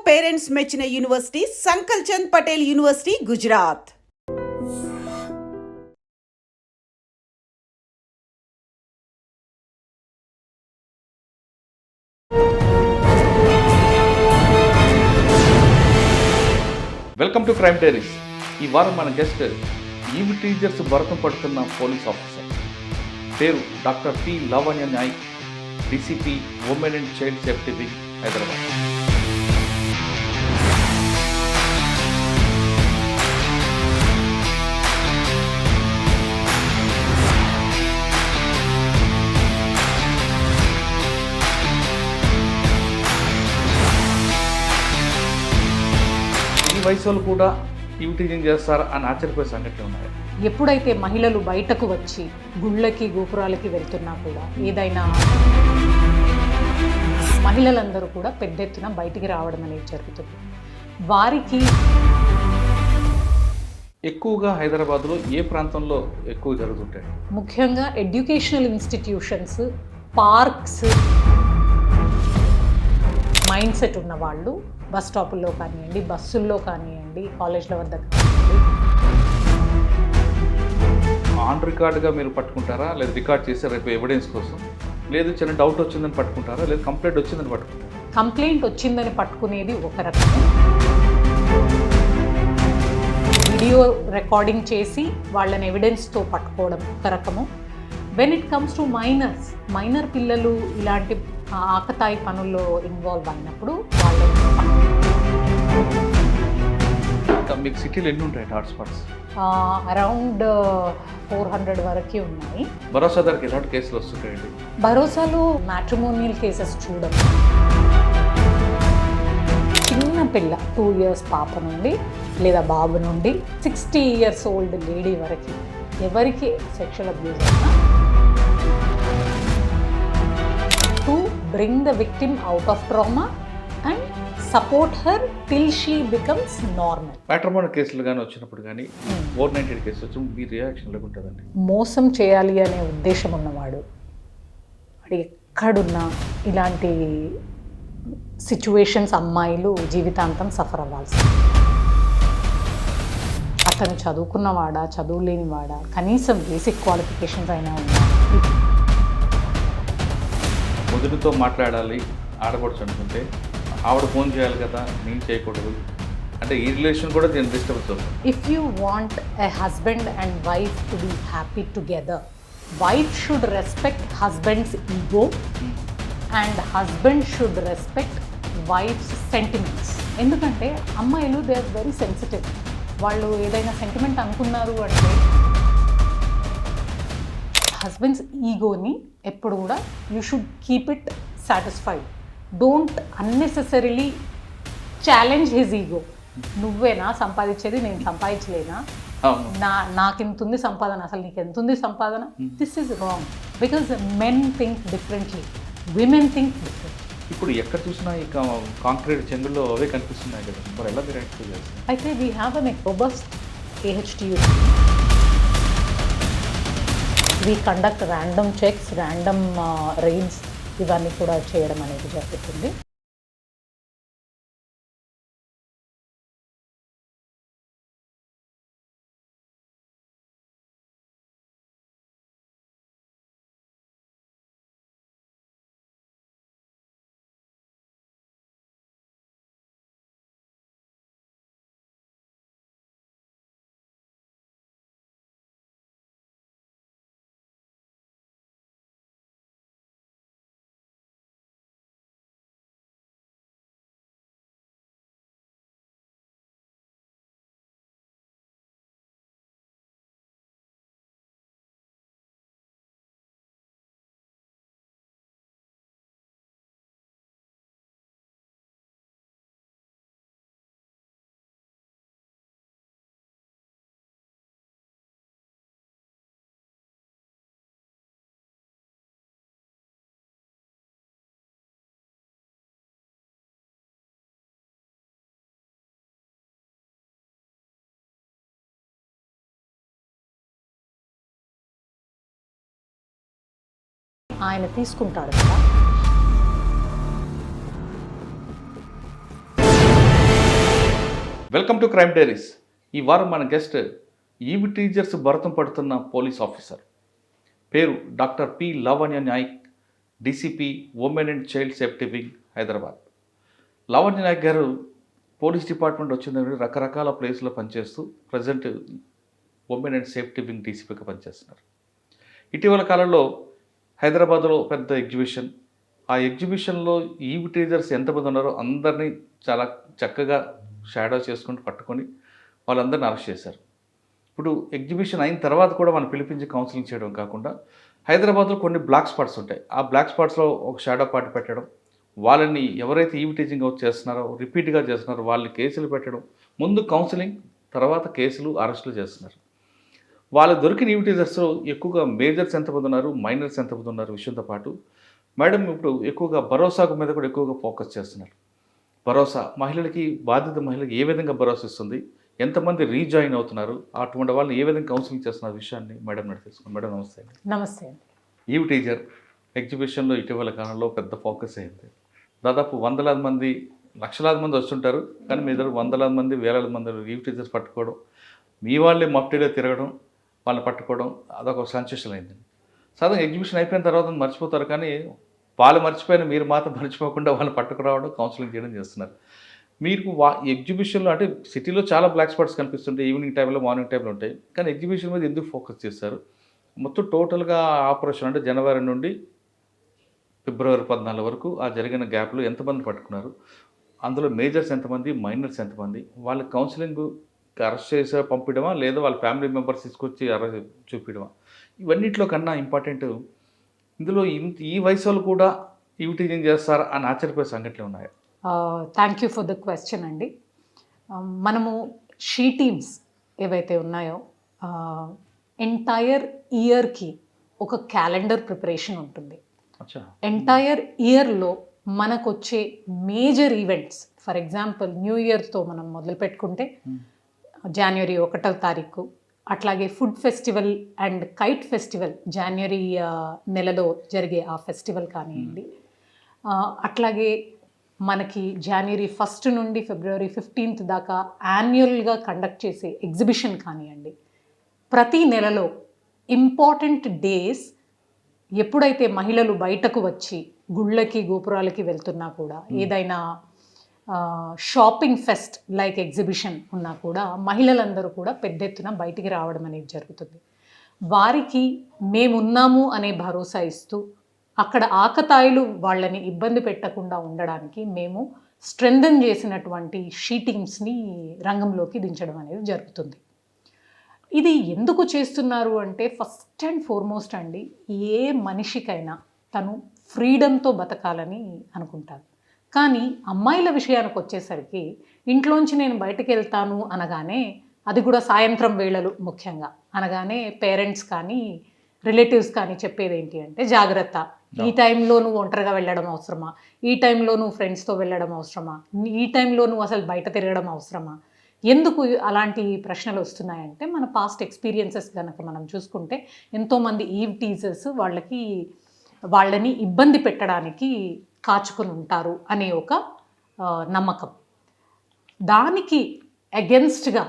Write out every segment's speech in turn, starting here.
Parents మెచ్చిన university Sankalchand Patel university, Gujarat. Welcome to crime diaries. ఈ వారం మన గెస్ట్ ఈవ్ టీచర్స్ భరతం పడుతున్న పోలీస్ ఆఫీసర్. పేరు doctor T Lavanya Nayak, DCP women and child safety wing, Hyderabad. ఈ వయసు వాళ్ళు కూడా ఈవ్ టీచింగ్ చేస్తారా అని ఆశ్చర్యపోయే సంఘటనలు ఉన్నాయి. ఎప్పుడైతే మహిళలు బయటకు వచ్చి గుళ్ళకి గోపురాలకి వెళ్తున్నా కూడా ఏదైనా మహిళలందరూ కూడా పెద్ద ఎత్తున బయటికి రావడం అనేది జరుగుతుంది. వారికి ఎక్కువగా హైదరాబాద్లో ఏ ప్రాంతంలో ఎక్కువ జరుగుతుంటాయి? ముఖ్యంగా educational institutions, parks, mind set ఉన్న వాళ్ళు బస్ స్టాపుల్లో కానివ్వండి, బస్సుల్లో కానివ్వండి, కాలేజ్ల వద్ద కానివ్వండి. ఆన్ రికార్డుగా మీరు పట్టుకుంటారా, లేదా రికార్డ్ చేసి రేపు ఎవిడెన్స్ కోసం, లేదు చిన్న డౌట్ వచ్చిందని పట్టుకుంటారా, లేదా కంప్లైంట్ వచ్చిందని పట్టుకుంటారా? కంప్లైంట్ వచ్చిందని పట్టుకునేది ఒక రకము, వీడియో రికార్డింగ్ చేసి వాళ్ళని ఎవిడెన్స్తో పట్టుకోవడం ఒక రకము. When it comes to minor పిల్లలు ఇలాంటి ఆకతాయి పనుల్లో ఇన్వాల్వ్ అయినప్పుడు వాళ్ళు మీకు సిటీలో ఎన్ని ఉంటాయి హాట్స్పాట్స్? అరౌండ్ 400 వరకు ఉన్నాయి. భరోసా దగ్గరికి ఎలాంటి కేసులు వస్తుంటాయండి? భరోసాలో మ్యాట్రిమోనియల్ కేసెస్ చూడడం, చిన్న పిల్ల 2 years పాప నుండి లేదా బాబు నుండి 60 years ఓల్డ్ లేడీ వరకు ఎవరికి సెక్షువల్ అబ్యూస్ అయినా, to bring the victim out of trauma and support her till she becomes normal. Matrimonial కేసులు కానీ వచ్చినప్పుడు కానీ 498 కేసు వచ్చి మీ రియాక్షన్ లేకుంటుందండి? మోసం చేయాలి అనే ఉద్దేశం ఉన్నవాడు వాడు ఎక్కడున్నా ఇలాంటి సిచ్యువేషన్స్ అమ్మాయిలు జీవితాంతం సఫర్ అవ్వాల్సింది. అతను చదువుకున్నవాడా, చదువు లేనివాడా, కనీసం బేసిక్ క్వాలిఫికేషన్స్ అయినా ఉన్నాయి. మొదటితో మాట్లాడాలి ఆడపడుచు అనుకుంటే ఆవిడ ఫోన్ చేయాలి కదా, నేను చేయకూడదు అంటే ఈ రిలేషన్ కూడా దీన్ని డిస్టర్బెన్స్ అవుతుంది. If you want a husband and wife to be happy together, wife should respect husband's ego and husband should respect wife's sentiments. ఎందుకంటే అమ్మాయిలు దే ఆర్ వెరీ సెన్సిటివ్. వాళ్ళు ఏదైనా సెంటిమెంట్ అనుకున్నారు అంటే హస్బెండ్స్ ఈగోని ఎప్పుడు కూడా you should keep it satisfied. Don't unnecessarily challenge his ego. నువ్వేనా సంపాదించేది, నేను సంపాదించలేనా, నాకెంత ఉంది సంపాదన, అసలు నీకు ఎంత ఉంది సంపాదన? This is wrong because men think differently, women think different. ఇప్పుడు ఎక్కడ చూసినా ఈ కాంక్రీట్ చెంగుల్లో అవే కనిపిస్తున్నాయి కదా, మరి ఎలా మీరు యాక్టివ్ చేస్తారు? అయితే we have an robust AHTU. We conduct random checks, random raids, ఇవన్నీ కూడా చేయడం అనేది జరుగుతుంది. ఆయన తీసుకుంటాడు కదా. Welcome to crime diaries. ఈ వారం మన గెస్ట్ ఈవి టీచర్స్ భరతం పడుతున్న పోలీస్ ఆఫీసర్. పేరు doctor P Lavanya Nayak, DCP women and child safety wing, Hyderabad. Lavanya Nayak గారు పోలీస్ డిపార్ట్మెంట్ వచ్చిందని రకరకాల ప్లేస్లో పనిచేస్తూ present women and safety wing డీసీపీగా పనిచేస్తున్నారు. ఇటీవల కాలంలో హైదరాబాద్లో పెద్ద ఎగ్జిబిషన్, ఆ ఎగ్జిబిషన్లో ఈవి టీచర్స్ ఎంతమంది ఉన్నారో అందరినీ చాలా చక్కగా షాడో చేసుకుంటూ పట్టుకొని వాళ్ళందరినీ అరెస్ట్ చేశారు. ఇప్పుడు ఎగ్జిబిషన్ అయిన తర్వాత కూడా మనం పిలిపించి కౌన్సిలింగ్ చేయడం కాకుండా హైదరాబాద్లో కొన్ని బ్లాక్ స్పాట్స్ ఉంటాయి. ఆ బ్లాక్ స్పాట్స్లో ఒక షాడో పార్టీ పెట్టడం, వాళ్ళని ఎవరైతే ఈవి టీచింగ్ అవుట్ చేస్తున్నారో రిపీట్గా చేస్తున్నారో వాళ్ళని కేసులు పెట్టడం, ముందు కౌన్సిలింగ్ తర్వాత కేసులు అరెస్టులు చేస్తున్నారు. వాళ్ళు దొరికిన ఈవి టీచర్స్ ఎక్కువగా మేజర్స్ ఎంతమంది ఉన్నారు, మైనర్స్ ఎంతమంది ఉన్నారు విషయంతో పాటు మేడం ఇప్పుడు ఎక్కువగా భరోసా మీద కూడా ఎక్కువగా ఫోకస్ చేస్తున్నారు. భరోసా మహిళలకి, బాధిత మహిళలకి ఏ విధంగా భరోసా ఇస్తుంది, ఎంతమంది రీజాయిన్ అవుతున్నారు, అటువంటి వాళ్ళని ఏ విధంగా కౌన్సిలింగ్ చేస్తున్న విషయాన్ని మేడం నడిచి తెలుసుకున్నాం. మేడం నమస్తే అండి. నమస్తే అండి. ఈవి టీచర్ ఎగ్జిబిషన్లో ఇటీవల కాలంలో పెద్ద ఫోకస్ అయింది. దాదాపు వందలాది మంది, లక్షలాది మంది వస్తుంటారు, కానీ మీ దగ్గర వందలాది మంది, వేలాది మంది ఈవి టీచర్స్ పట్టుకోవడం, మీ వాళ్ళే మఫ్టీలో తిరగడం, వాళ్ళని పట్టుకోవడం అదొక సెన్సేషన్ అయింది. సాధారణ ఎగ్జిబిషన్ అయిపోయిన తర్వాత మర్చిపోతారు, కానీ వాళ్ళు మర్చిపోయిన మీరు మాత్రం మర్చిపోకుండా వాళ్ళని పట్టుకురావడం, కౌన్సిలింగ్ చేయడం చేస్తున్నారు. మీకు ఎగ్జిబిషన్లో అంటే సిటీలో చాలా బ్లాక్ స్పాట్స్ కనిపిస్తుంటాయి, ఈవినింగ్ టైంలో, మార్నింగ్ టైంలో ఉంటాయి, కానీ ఎగ్జిబిషన్ మీద ఎందుకు ఫోకస్ చేస్తారు? మొత్తం టోటల్గా ఆపరేషన్ అంటే జనవరి నుండి ఫిబ్రవరి 14 వరకు ఆ జరిగిన గ్యాప్లో ఎంతమంది పట్టుకున్నారు, అందులో మేజర్స్ ఎంతమంది, మైనర్స్ ఎంతమంది, వాళ్ళ కౌన్సిలింగ్ అరెస్ట్ చేసే పంపించడమా లేదా వాళ్ళ ఫ్యామిలీ మెంబర్స్ తీసుకొచ్చి అరెస్ట్ చూపించడమా? ఇవన్నిట్లో కన్నా ఇంపార్టెంట్, ఇందులో ఈ వయసు వాళ్ళు కూడా ఈవి టీచింగ్ చేస్తారా అని ఆశ్చర్యపోయే సంఘటనలు ఉన్నాయి. Thank you for the question అండి. మనము షీ టీమ్స్ ఏవైతే ఉన్నాయో ఎంటైర్ ఇయర్కి ఒక క్యాలెండర్ ప్రిపరేషన్ ఉంటుంది. ఎంటైర్ ఇయర్లో మనకు వచ్చే major events, for example new ఇయర్తో మనం మొదలు పెట్టుకుంటే జనవరి 1వ తారీఖు, అట్లాగే food festival and kite festival జనవరి నెలలో జరిగే ఆ ఫెస్టివల్ కానివ్వండి, అట్లాగే మనకి జనవరి 1 నుండి ఫిబ్రవరి 15 దాకా యాన్యువల్గా కండక్ట్ చేసే ఎగ్జిబిషన్ కానివ్వండి, ప్రతి నెలలో ఇంపార్టెంట్ డేస్ ఎప్పుడైతే మహిళలు బయటకు వచ్చి గుళ్ళకి, గోపురాలకి వెళ్తున్నా కూడా, ఏదైనా షాపింగ్ ఫెస్ట్ లైక్ ఎగ్జిబిషన్ ఉన్నా కూడా మహిళలందరూ కూడా పెద్ద ఎత్తున బయటికి రావడం అనేది జరుగుతుంది. వారికి మేమున్నాము అనే భరోసా ఇస్తూ అక్కడ ఆకతాయిలు వాళ్ళని ఇబ్బంది పెట్టకుండా ఉండడానికి మేము స్ట్రెంథెన్ చేసినటువంటి షీ టీమ్స్ని రంగంలోకి దించడం అనేది జరుగుతుంది. ఇది ఎందుకు చేస్తున్నారు అంటే ఫస్ట్ అండ్ ఫార్మోస్ట్ అండి, ఏ మనిషికైనా తను ఫ్రీడమ్తో బతకాలని అనుకుంటారు. కానీ అమ్మాయిల విషయానికి వచ్చేసరికి ఇంట్లోంచి నేను బయటకు వెళ్తాను అనగానే, అది కూడా సాయంత్రం వేళలు ముఖ్యంగా అనగానే పేరెంట్స్ కానీ రిలేటివ్స్ కానీ చెప్పేది ఏంటి అంటే జాగ్రత్త, ఈ టైంలో నువ్వు ఒంటరిగా వెళ్ళడం అవసరమా, ఈ టైంలో నువ్వు ఫ్రెండ్స్తో వెళ్ళడం అవసరమా, ఈ టైంలో నువ్వు అసలు బయట తిరగడం అవసరమా. ఎందుకు అలాంటి ప్రశ్నలు వస్తున్నాయంటే మన పాస్ట్ ఎక్స్పీరియన్సెస్ కనుక మనం చూసుకుంటే ఎంతోమంది ఈవ్ టీచర్స్ వాళ్ళని ఇబ్బంది పెట్టడానికి కాచుకొని ఉంటారు అనే ఒక నమ్మకం. దానికి అగెన్స్ట్గా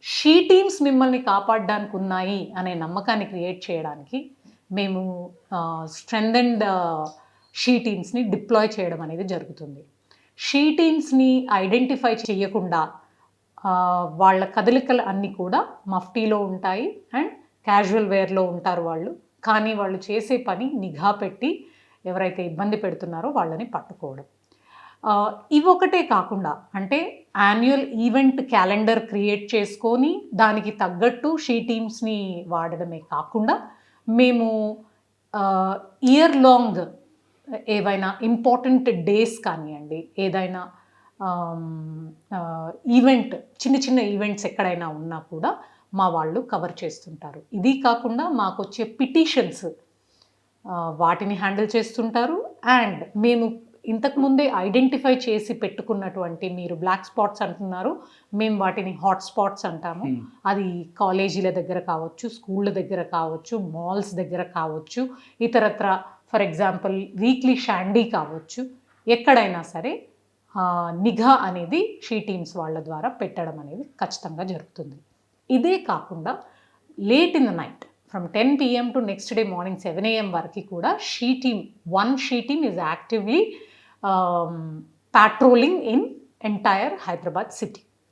షీ టీమ్స్ మిమ్మల్ని కాపాడడానికి ఉన్నాయి అనే నమ్మకాన్ని క్రియేట్ చేయడానికి మేము స్ట్రెంథెన్డ్ షీ టీమ్స్ని డిప్లాయ్ చేయడం అనేది జరుగుతుంది. షీ టీమ్స్ని ఐడెంటిఫై చేయకుండా వాళ్ళ కదలికలు అన్నీ కూడా మఫ్టీలో ఉంటాయి అండ్ క్యాజువల్ వేర్లో ఉంటారు వాళ్ళు, కానీ వాళ్ళు చేసే పని నిఘా పెట్టి ఎవరైతే ఇబ్బంది పెడుతున్నారో వాళ్ళని పట్టుకోవడం. ఇవొకటే కాకుండా అంటే యాన్యువల్ ఈవెంట్ క్యాలెండర్ క్రియేట్ చేసుకొని దానికి తగ్గట్టు షీ టీమ్స్ని వాడడమే కాకుండా మేము ఇయర్ లాంగ్ ఏవైనా ఇంపార్టెంట్ డేస్ కానివ్వండి, ఏదైనా ఈవెంట్, చిన్న చిన్న ఈవెంట్స్ ఎక్కడైనా ఉన్నా కూడా మా వాళ్ళు కవర్ చేస్తుంటారు. ఇది కాకుండా మాకు వచ్చే పిటిషన్స్ వాటిని హ్యాండిల్ చేస్తుంటారు. అండ్ మేము ఇంతకుముందే ఐడెంటిఫై చేసి పెట్టుకున్నటువంటి, మీరు బ్లాక్ స్పాట్స్ అంటున్నారు, మేము వాటిని హాట్ స్పాట్స్ అంటాము. అది కాలేజీల దగ్గర కావచ్చు, స్కూళ్ళ దగ్గర కావచ్చు, మాల్స్ దగ్గర కావచ్చు, ఇతరత్ర ఫర్ ఎగ్జాంపుల్ వీక్లీ షాండీ కావచ్చు, ఎక్కడైనా సరే నిఘా అనేది షీ టీమ్స్ వాళ్ళ ద్వారా పెట్టడం అనేది ఖచ్చితంగా జరుగుతుంది. ఇదే కాకుండా late in the night from 10 PM to next day morning 7 AM వరకు కూడా she team is actively patrolling in entire Hyderabad city.